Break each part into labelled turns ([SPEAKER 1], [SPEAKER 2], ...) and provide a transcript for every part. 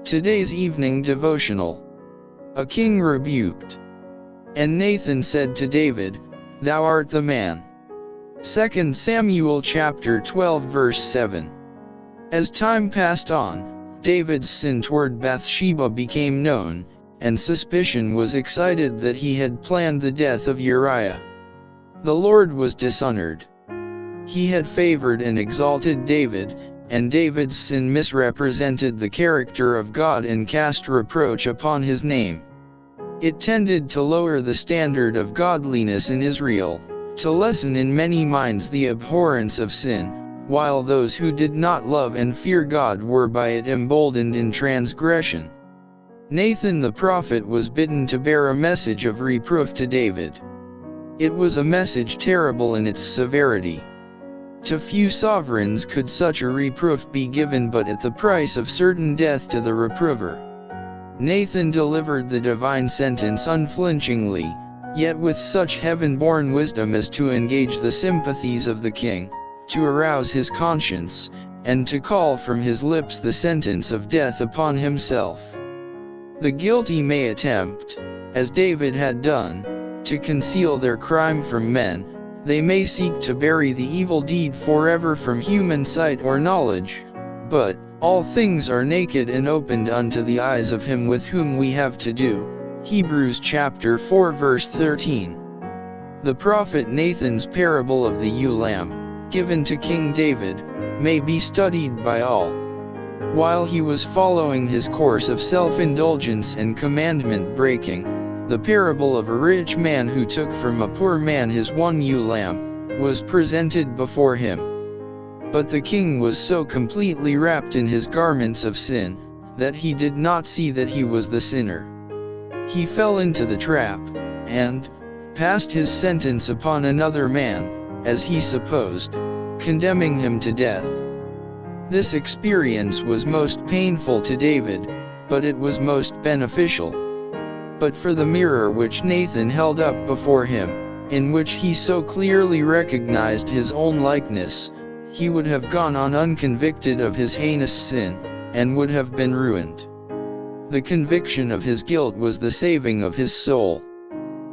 [SPEAKER 1] Today's evening devotional. A king rebuked. And Nathan said to David, "Thou art the man." 2 Samuel chapter 12 verse 7. As time passed on, David's sin toward Bathsheba became known, and suspicion was excited that he had planned the death of Uriah. The Lord was dishonored. He had favored and exalted David, and David's sin misrepresented the character of God and cast reproach upon his name. It tended to lower the standard of godliness in Israel, to lessen in many minds the abhorrence of sin, while those who did not love and fear God were by it emboldened in transgression. Nathan the prophet was bidden to bear a message of reproof to David. It was a message terrible in its severity. To few sovereigns could such a reproof be given but at the price of certain death to the reprover. Nathan delivered the divine sentence unflinchingly, yet with such heaven-born wisdom as to engage the sympathies of the king, to arouse his conscience, and to call from his lips the sentence of death upon himself. The guilty may attempt, as David had done, to conceal their crime from men. They may seek to bury the evil deed forever from human sight or knowledge, but all things are naked and opened unto the eyes of him with whom we have to do. Hebrews chapter 4 verse 13. The prophet Nathan's parable of the ewe lamb, given to King David, may be studied by all. While he was following his course of self-indulgence and commandment-breaking, the parable of a rich man who took from a poor man his one ewe lamb was presented before him. But the king was so completely wrapped in his garments of sin, that he did not see that he was the sinner. He fell into the trap, and passed his sentence upon another man, as he supposed, condemning him to death. This experience was most painful to David, but it was most beneficial. But for the mirror which Nathan held up before him, in which he so clearly recognized his own likeness, he would have gone on unconvicted of his heinous sin, and would have been ruined. The conviction of his guilt was the saving of his soul.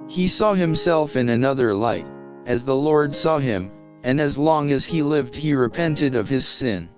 [SPEAKER 1] He saw himself in another light, as the Lord saw him, and as long as he lived he repented of his sin.